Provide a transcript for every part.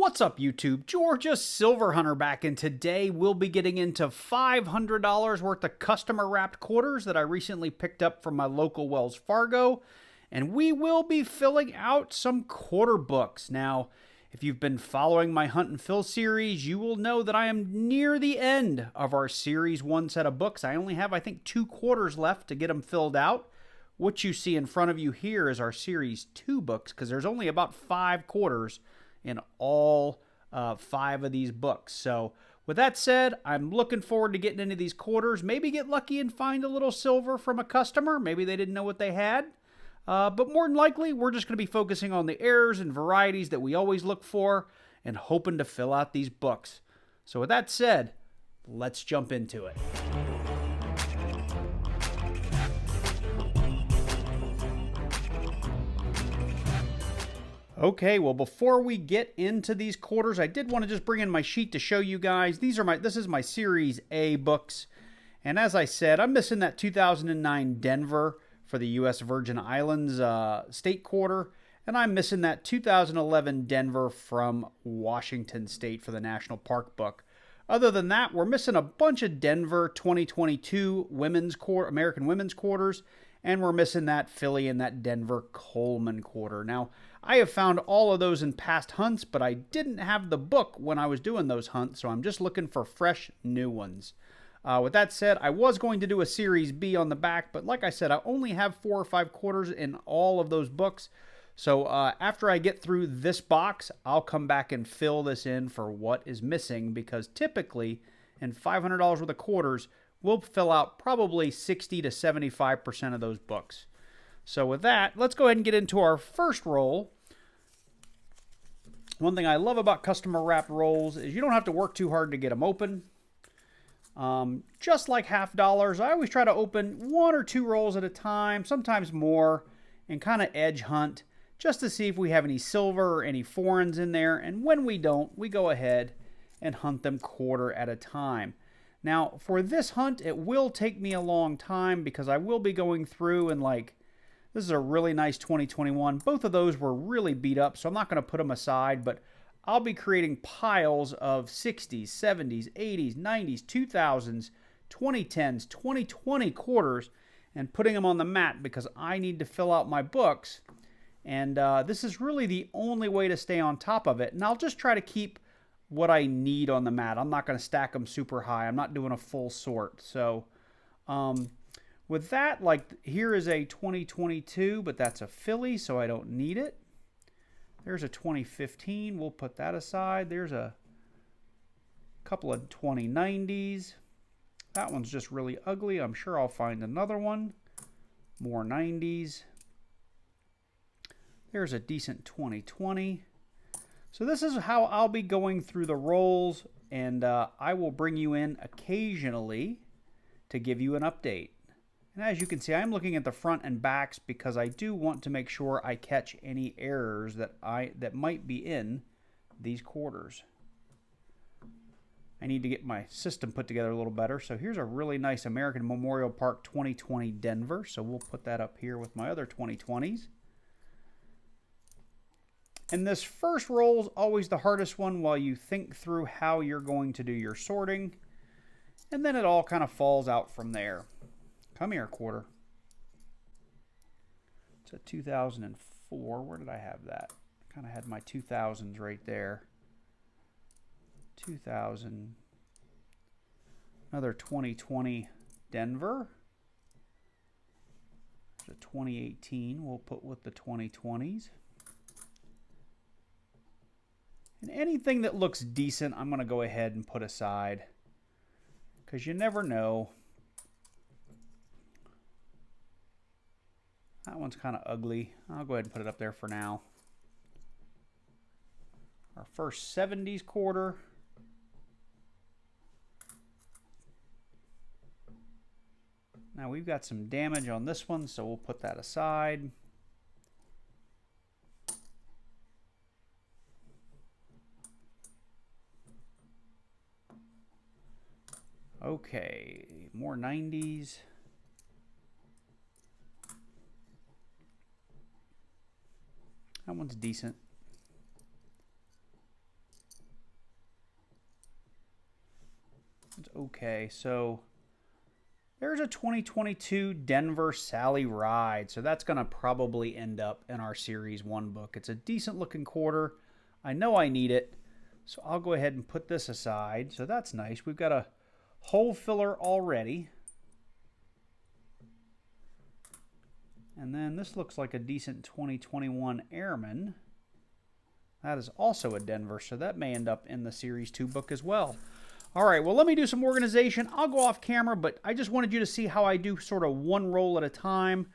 What's up, YouTube? Georgia Silver Hunter back, and today we'll be getting into $500 worth of customer wrapped quarters that I recently picked up from my local Wells Fargo, and we will be filling out some quarter books. Now, if you've been following my Hunt and Fill series, you will know that I am near the end of our Series 1 set of books. I only have, I think, 2 quarters left to get them filled out. What you see in front of you here is our Series 2 books, because there's only about 5 quarters in all 5 of these books. So with that said, I'm looking forward to getting into these quarters. Maybe get lucky and find a little silver from a customer. Maybe they didn't know what they had. But more than likely, we're just going to be focusing on the errors and varieties that we always look for and hoping to fill out these books. So with that said, let's jump into it. Okay, well, before we get into these quarters, I did want to just bring in my sheet to show you guys. This is my Series A books. And as I said, I'm missing that 2009 Denver for the U.S. Virgin Islands state quarter. And I'm missing that 2011 Denver from Washington State for the National Park book. Other than that, we're missing a bunch of Denver 2022 American women's quarters. And we're missing that Philly and that Denver Coleman quarter. Now, I have found all of those in past hunts, but I didn't have the book when I was doing those hunts, so I'm just looking for fresh new ones. With that said, I was going to do a Series B on the back, but like I said, I only have 4 or 5 quarters in all of those books. So after I get through this box, I'll come back and fill this in for what is missing, because typically in $500 worth of quarters, we'll fill out probably 60 to 75% of those books. So with that, let's go ahead and get into our first roll. One thing I love about customer wrapped rolls is you don't have to work too hard to get them open. Just like half dollars, I always try to open 1 or 2 rolls at a time, sometimes more, and kind of edge hunt just to see if we have any silver or any foreigns in there. And when we don't, we go ahead and hunt them quarter at a time. Now, for this hunt, it will take me a long time because I will be going through and this is a really nice 2021. Both of those were really beat up, so I'm not going to put them aside, but I'll be creating piles of 60s, 70s, 80s, 90s, 2000s, 2010s, 2020 quarters and putting them on the mat because I need to fill out my books. And this is really the only way to stay on top of it. And I'll just try to keep what I need on the mat. I'm not going to stack them super high. I'm not doing a full sort. So with that, here is a 2022, but that's a Philly, so I don't need it. There's a 2015. We'll put that aside. There's a couple of 2090s. That one's just really ugly. I'm sure I'll find another one. More 90s. There's a decent 2020. So this is how I'll be going through the rolls, and I will bring you in occasionally to give you an update. And as you can see, I'm looking at the front and backs because I do want to make sure I catch any errors that might be in these quarters. I need to get my system put together a little better. So here's a really nice American Memorial Park 2020 Denver. So we'll put that up here with my other 2020s. And this first roll is always the hardest one while you think through how you're going to do your sorting. And then it all kind of falls out from there. Come here, quarter. It's a 2004. Where did I have that? Kind of had my 2000s right there. 2000. Another 2020 Denver. There's a 2018 we'll put with the 2020s. And anything that looks decent, I'm going to go ahead and put aside. Because you never know. That one's kind of ugly. I'll go ahead and put it up there for now. Our first 70s quarter. Now we've got some damage on this one, so we'll put that aside. Okay, more 90s. That one's decent. It's okay. So there's a 2022 Denver Sally Ride. So that's going to probably end up in our Series 1 book. It's a decent looking quarter. I know I need it. So I'll go ahead and put this aside. So that's nice. We've got a hole filler already. And then this looks like a decent 2021 Airman. That is also a Denver, so that may end up in the Series 2 book as well. All right, well, let me do some organization. I'll go off camera, but I just wanted you to see how I do sort of one roll at a time.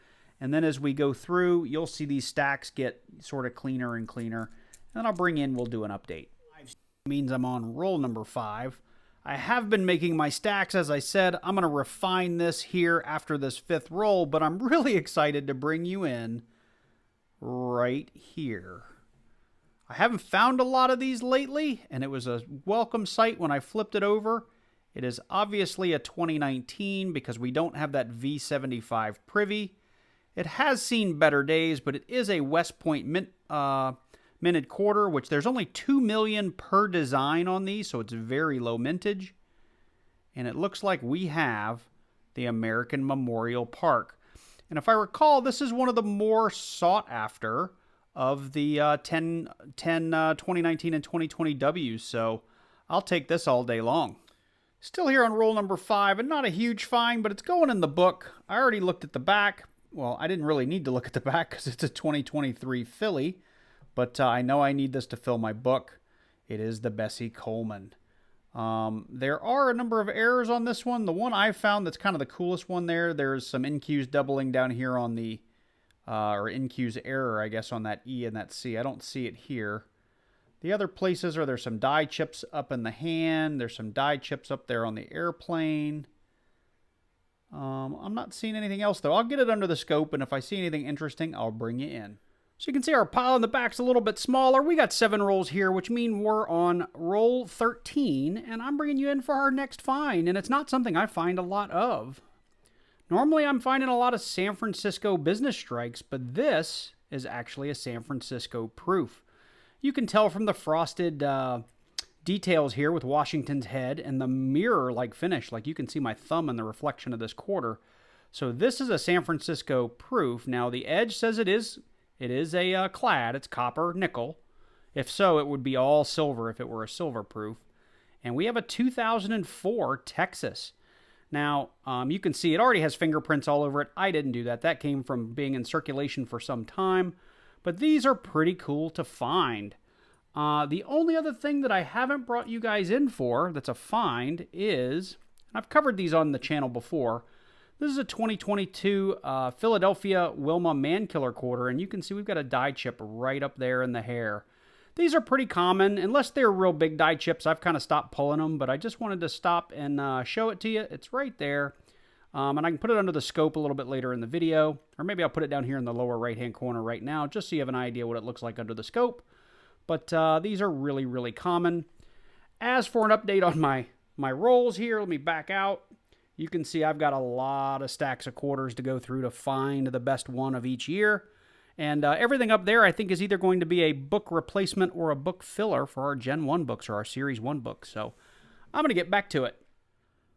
And then as we go through, you'll see these stacks get sort of cleaner and cleaner. And then I'll bring in, we'll do an update. It means I'm on roll number 5. I have been making my stacks, as I said. I'm going to refine this here after this 5th roll, but I'm really excited to bring you in right here. I haven't found a lot of these lately, and it was a welcome sight when I flipped it over. It is obviously a 2019 because we don't have that V75 privy. It has seen better days, but it is a West Point minted quarter, which there's only 2 million per design on these, so it's very low mintage. And it looks like we have the American Memorial Park. And if I recall, this is one of the more sought after of the 2019 and 2020 Ws, so I'll take this all day long. Still here on roll number 5, and not a huge find, but it's going in the book. I already looked at the back. Well, I didn't really need to look at the back because it's a 2023 Philly, but I know I need this to fill my book. It is the Bessie Coleman. There are a number of errors on this one. The one I found that's kind of the coolest one there's some NQs doubling down here on the, or NQs error, I guess, on that E and that C. I don't see it here. The other places are there's some die chips up in the hand. There's some die chips up there on the airplane. I'm not seeing anything else, though. I'll get it under the scope, and if I see anything interesting, I'll bring you in. So you can see our pile in the back's a little bit smaller. We got 7 rolls here, which mean we're on roll 13, and I'm bringing you in for our next find, and it's not something I find a lot of. Normally, I'm finding a lot of San Francisco business strikes, but this is actually a San Francisco proof. You can tell from the frosted details here with Washington's head and the mirror-like finish. Like you can see my thumb in the reflection of this quarter. So this is a San Francisco proof. Now the edge says it is a clad. It's copper nickel. If so, it would be all silver if it were a silver proof. And we have a 2004 Texas. Now you can see it already has fingerprints all over it. I didn't do that. That came from being in circulation for some time. But these are pretty cool to find. The only other thing that I haven't brought you guys in for that's a find is, I've covered these on the channel before. This is a 2022 Philadelphia Wilma Mankiller quarter, and you can see we've got a die chip right up there in the hair. These are pretty common. Unless they're real big die chips, I've kind of stopped pulling them, but I just wanted to stop and show it to you. It's right there. And I can put it under the scope a little bit later in the video, or maybe I'll put it down here in the lower right-hand corner right now, just so you have an idea what it looks like under the scope. But these are really, really common. As for an update on my rolls here, let me back out. You can see I've got a lot of stacks of quarters to go through to find the best one of each year. And everything up there I think is either going to be a book replacement or a book filler for our Gen 1 books or our Series 1 books. So I'm going to get back to it.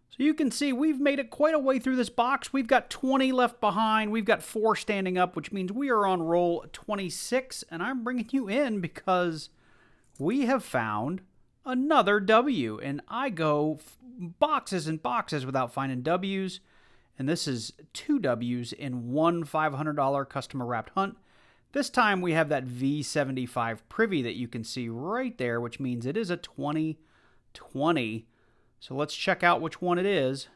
So you can see we've made it quite a way through this box. We've got 20 left behind. We've got 4 standing up, which means we are on roll 26. And I'm bringing you in because we have found another W. And I go boxes and boxes without finding W's. And this is 2 W's in one $500 customer wrapped hunt. This time we have that V75 privy that you can see right there, which means it is a 2020. So let's check out which one it is.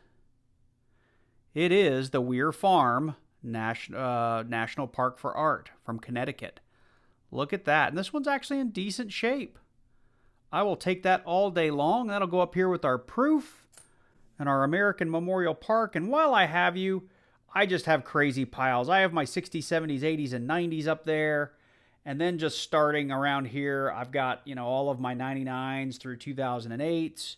It is the Weir Farm National Park for Art from Connecticut. Look at that. And this one's actually in decent shape. I will take that all day long. That'll go up here with our proof and our American Memorial Park. And while I have you, I just have crazy piles. I have my 60s, 70s, 80s, and 90s up there. And then just starting around here, I've got, all of my 99s through 2008s.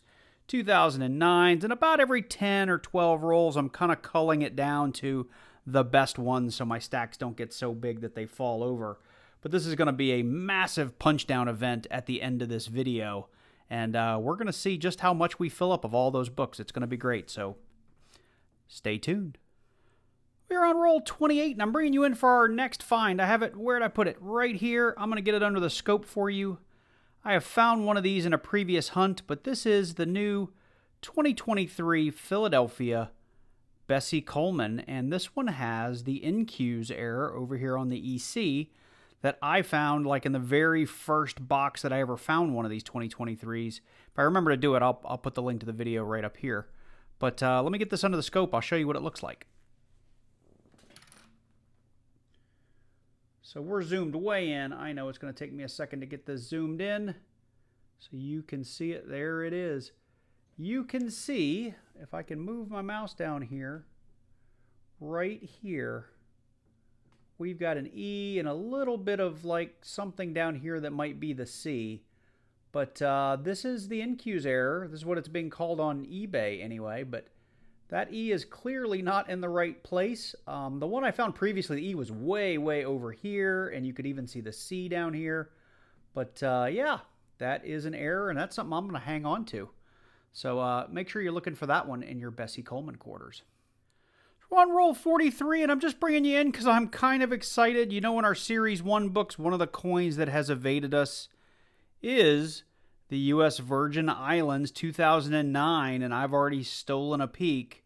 2009s, and about every 10 or 12 rolls, I'm kind of culling it down to the best ones so my stacks don't get so big that they fall over. But this is going to be a massive punch down event at the end of this video, And we're going to see just how much we fill up of all those books. It's going to be great, so stay tuned. We're on roll 28, and I'm bringing you in for our next find. I have it, where'd I put it? Right here. I'm going to get it under the scope for you. I have found one of these in a previous hunt, but this is the new 2023 Philadelphia Bessie Coleman, and this one has the NQ's error over here on the EC that I found like in the very first box that I ever found one of these 2023s. If I remember to do it, I'll put the link to the video right up here. But let me get this under the scope. I'll show you what it looks like. So we're zoomed way in. I know it's going to take me a second to get this zoomed in so you can see it. There it is. You can see, if I can move my mouse down here, right here, we've got an E and a little bit of like something down here that might be the C. But this is the NQ's error. This is what it's being called on eBay anyway, but that E is clearly not in the right place. The one I found previously, the E was way, way over here, and you could even see the C down here. But yeah, that is an error, and that's something I'm going to hang on to. So make sure you're looking for that one in your Bessie Coleman quarters. We're on roll 43, and I'm just bringing you in because I'm kind of excited. You know, in our Series 1 books, one of the coins that has evaded us is the U.S. Virgin Islands 2009, and I've already stolen a peek,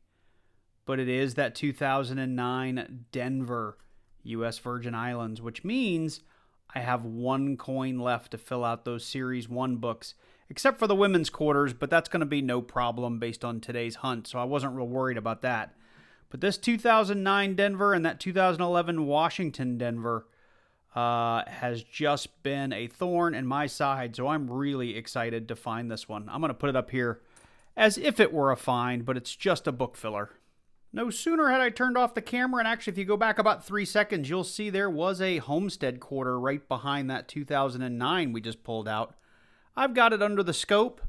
but it is that 2009 Denver U.S. Virgin Islands, which means I have one coin left to fill out those Series 1 books, except for the women's quarters, but that's going to be no problem based on today's hunt, so I wasn't real worried about that. But this 2009 Denver and that 2011 Washington Denver has just been a thorn in my side, so I'm really excited to find this one. I'm going to put it up here as if it were a find, but it's just a book filler. No sooner had I turned off the camera, and actually if you go back about 3 seconds, you'll see there was a Homestead quarter right behind that 2009 we just pulled out. I've got it under the scope,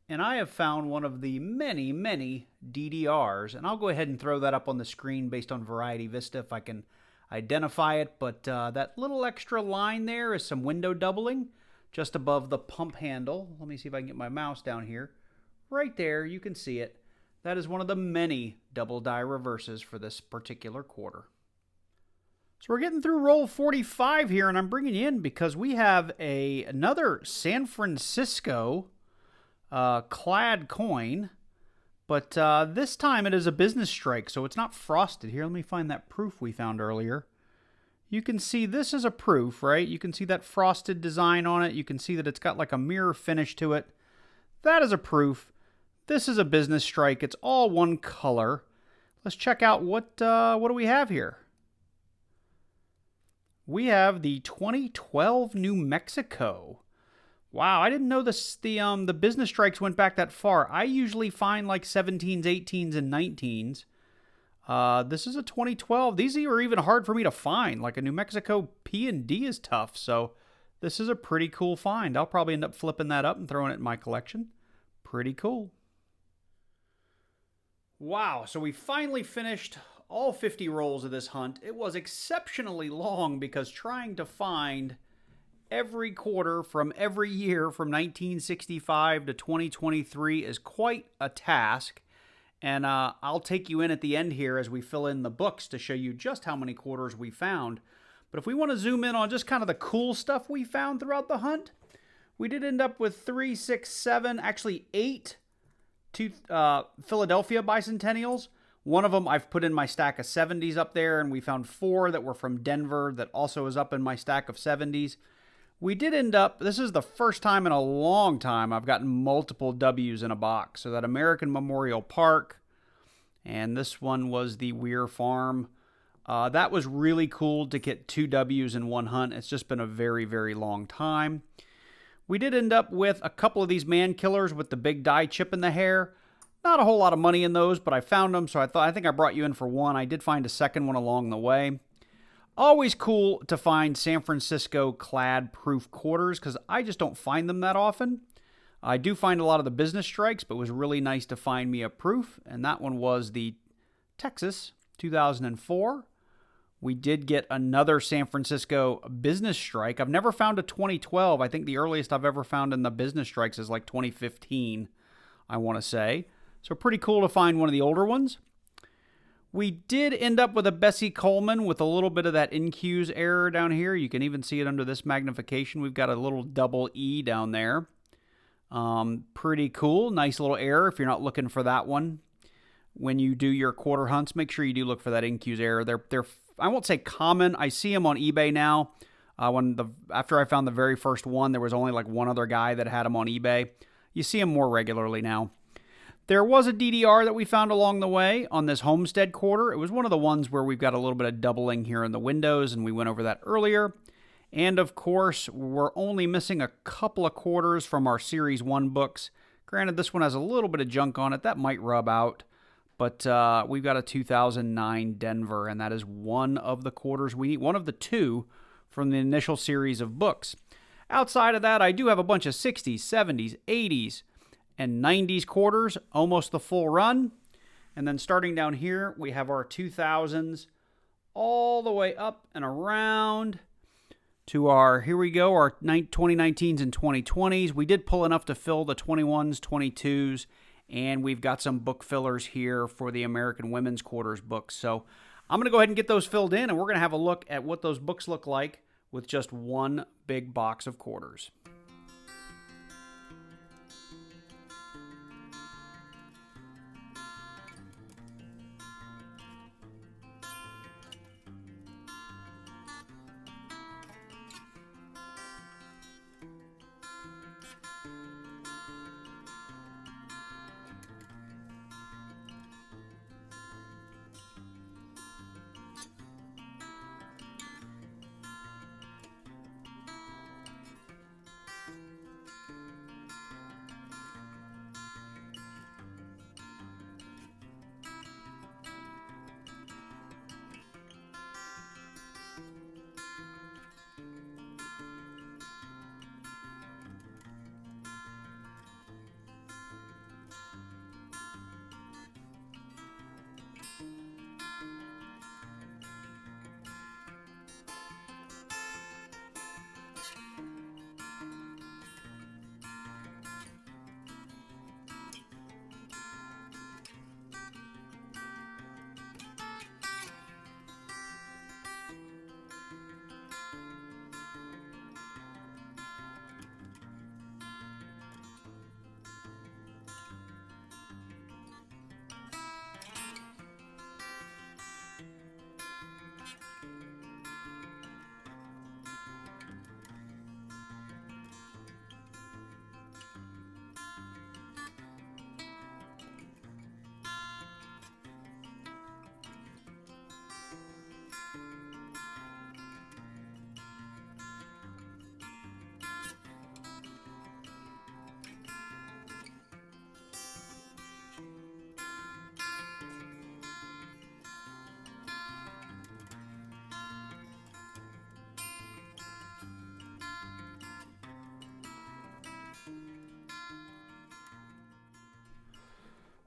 and I have found one of the many, many DDRs, and I'll go ahead and throw that up on the screen based on Variety Vista if I can identify it, but that little extra line there is some window doubling just above the pump handle. Let me see if I can get my mouse down here. Right there, you can see it. That is one of the many double die reverses for this particular quarter. So we're getting through roll 45 here, and I'm bringing you in because we have another San Francisco clad coin, but this time it is a business strike, so it's not frosted. Here, let me find that proof we found earlier. You can see this is a proof, right? You can see that frosted design on it. You can see that it's got like a mirror finish to it. That is a proof. This is a business strike. It's all one color. Let's check out what do we have here. We have the 2012 New Mexico. Wow, I didn't know the business strikes went back that far. I usually find like 17s, 18s, and 19s. This is a 2012. These are even hard for me to find. Like a New Mexico P&D is tough, so this is a pretty cool find. I'll probably end up flipping that up and throwing it in my collection. Pretty cool. Wow, so we finally finished all 50 rolls of this hunt. It was exceptionally long because trying to find every quarter from every year from 1965 to 2023 is quite a task. And I'll take you in at the end here as we fill in the books to show you just how many quarters we found. But if we want to zoom in on just kind of the cool stuff we found throughout the hunt, we did end up with 3, 6, 7, actually 8 Philadelphia bicentennials. One of them I've put in my stack of 70s up there, and we found 4 that were from Denver that also is up in my stack of 70s. We did end up, this is the first time in a long time I've gotten multiple W's in a box. So that American Memorial Park, and this one was the Weir Farm. That was really cool to get 2 W's in one hunt. It's just been a very, very long time. We did end up with a couple of these man killers with the big die chip in the hair. Not a whole lot of money in those, but I found them, so I think I brought you in for one. I did find a second one along the way. Always cool to find San Francisco clad proof quarters because I just don't find them that often. I do find a lot of the business strikes, but it was really nice to find me a proof, and that one was the Texas 2004. We did get another San Francisco business strike. I've never found a 2012. I think the earliest I've ever found in the business strikes is like 2015, I want to say. So pretty cool to find one of the older ones. We did end up with a Bessie Coleman with a little bit of that NQ's error down here. You can even see it under this magnification. We've got a little double E down there. Pretty cool. Nice little error if you're not looking for that one. When you do your quarter hunts, make sure you do look for that NQ's error. They're I won't say common. I see them on eBay now. After I found the very first one, there was only like one other guy that had them on eBay. You see them more regularly now. There was a DDR that we found along the way on this Homestead quarter. It was one of the ones where we've got a little bit of doubling here in the windows, and we went over that earlier. And of course, we're only missing a couple of quarters from our Series 1 books. Granted, this one has a little bit of junk on it. That might rub out. But we've got a 2009 Denver, and that is one of the quarters we need, one of the two from the initial series of books. Outside of that, I do have a bunch of 60s, 70s, 80s, and 90s quarters, almost the full run. And then starting down here, we have our 2000s all the way up and around to our, here we go, our 2019s and 2020s. We did pull enough to fill the 21s, 22s, and we've got some book fillers here for the American Women's Quarters books. So I'm going to go ahead and get those filled in, and we're going to have a look at what those books look like with just one big box of quarters.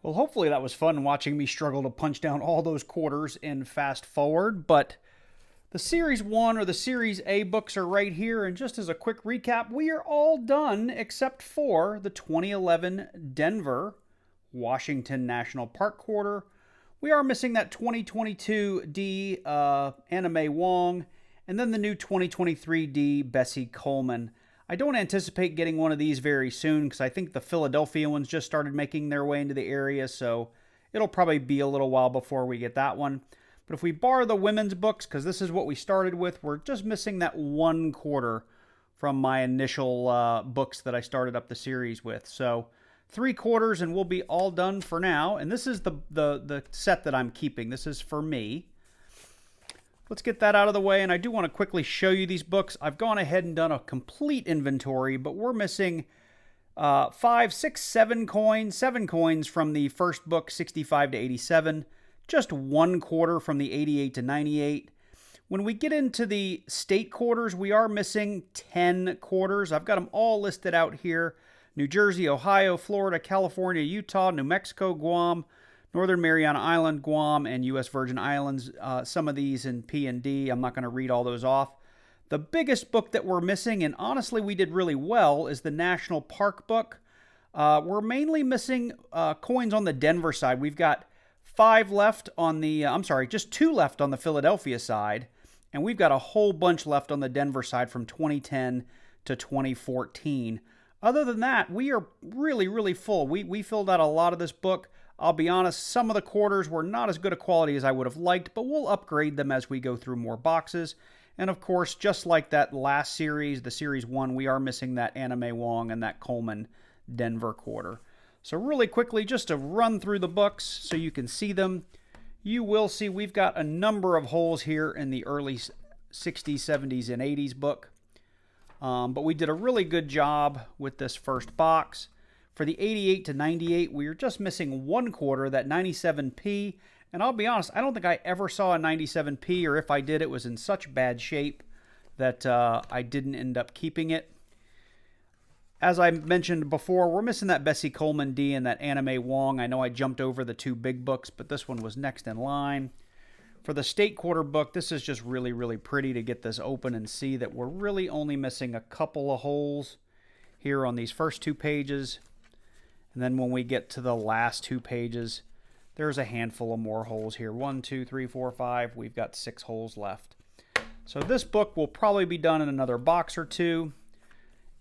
Well, hopefully that was fun watching me struggle to punch down all those quarters in fast forward, but the Series 1 or the Series A books are right here, and just as a quick recap, we are all done except for the 2011 Denver Washington National Park quarter. We are missing that 2022 D Anna Mae Wong, and then the new 2023 D Bessie Coleman. I don't anticipate getting one of these very soon because I think the Philadelphia ones just started making their way into the area, so it'll probably be a little while before we get that one. But if we bar the women's books, because this is what we started with, we're just missing that one quarter from my initial books that I started up the series with. So 3 quarters and we'll be all done for now. And this is the set that I'm keeping. This is for me. Let's get that out of the way, and I do want to quickly show you these books. I've gone ahead and done a complete inventory, but we're missing 5, 6, 7 coins, 7 coins from the first book, 65 to 87, just 1 quarter from the 88 to 98. When we get into the state quarters, we are missing 10 quarters. I've got them all listed out here. New Jersey, Ohio, Florida, California, Utah, New Mexico, Guam, Northern Mariana Island, Guam, and U.S. Virgin Islands. Some of these in P and D. I'm not going to read all those off. The biggest book that we're missing, and honestly we did really well, is the National Park book. We're mainly missing coins on the Denver side. We've got 5 left on the, just 2 left on the Philadelphia side. And we've got a whole bunch left on the Denver side from 2010 to 2014. Other than that, we are really, really full. We filled out a lot of this book. I'll be honest, some of the quarters were not as good a quality as I would have liked, but we'll upgrade them as we go through more boxes. And of course, just like that last series, the Series 1, we are missing that Anime Wong and that Coleman Denver quarter. So really quickly, just to run through the books so you can see them, you will see we've got a number of holes here in the early 60s, 70s, and 80s book. But we did a really good job with this first box. For the 88 to 98, we were just missing 1 quarter, that 97p. And I'll be honest, I don't think I ever saw a 97p, or if I did, it was in such bad shape that I didn't end up keeping it. As I mentioned before, we're missing that Bessie Coleman D and that Anime Wong. I know I jumped over the 2 big books, but this one was next in line. For the state quarter book, this is just really, really pretty to get this open and see that we're really only missing a couple of holes here on these first 2 pages. And then when we get to the last 2 pages, there's a handful of more holes here. 1, 2, 3, 4, 5. We've got 6 holes left. So this book will probably be done in another box or 2.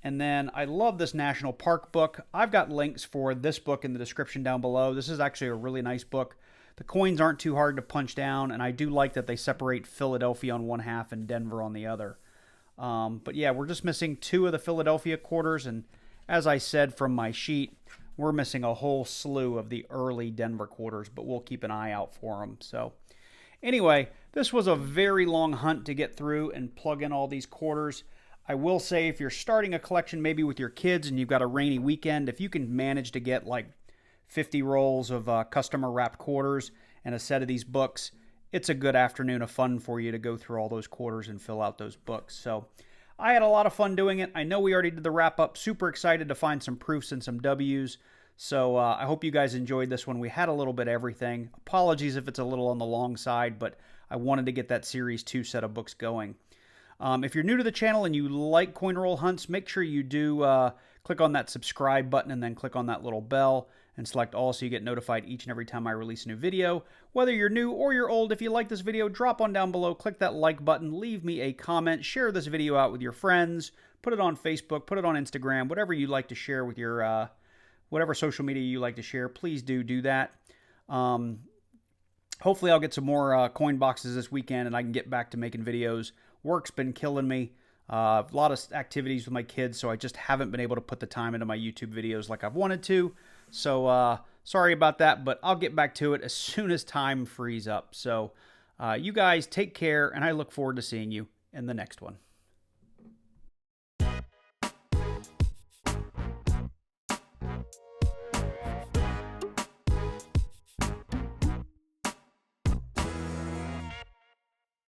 And then I love this National Park book. I've got links for this book in the description down below. This is actually a really nice book. The coins aren't too hard to punch down, and I do like that they separate Philadelphia on one half and Denver on the other. But yeah, we're just missing 2 of the Philadelphia quarters, and as I said from my sheet, we're missing a whole slew of the early Denver quarters, but we'll keep an eye out for them. So anyway, this was a very long hunt to get through and plug in all these quarters. I will say, if you're starting a collection maybe with your kids and you've got a rainy weekend, if you can manage to get like 50 rolls of customer wrapped quarters and a set of these books, it's a good afternoon of fun for you to go through all those quarters and fill out those books. So I had a lot of fun doing it. I know we already did the wrap up. Super excited to find some proofs and some W's. So I hope you guys enjoyed this one. We had a little bit of everything. Apologies if it's a little on the long side, but I wanted to get that Series 2 set of books going. If you're new to the channel and you like coin roll hunts, make sure you do click on that subscribe button and then click on that little bell and select all so you get notified each and every time I release a new video. Whether you're new or you're old, if you like this video, drop on down below, click that like button, leave me a comment, share this video out with your friends, put it on Facebook, put it on Instagram, whatever you like to share with your, whatever social media you like to share, please do that. Hopefully I'll get some more coin boxes this weekend and I can get back to making videos. Work's been killing me. A lot of activities with my kids, so I just haven't been able to put the time into my YouTube videos like I've wanted to. So sorry about that, but I'll get back to it as soon as time frees up. So you guys take care, and I look forward to seeing you in the next one.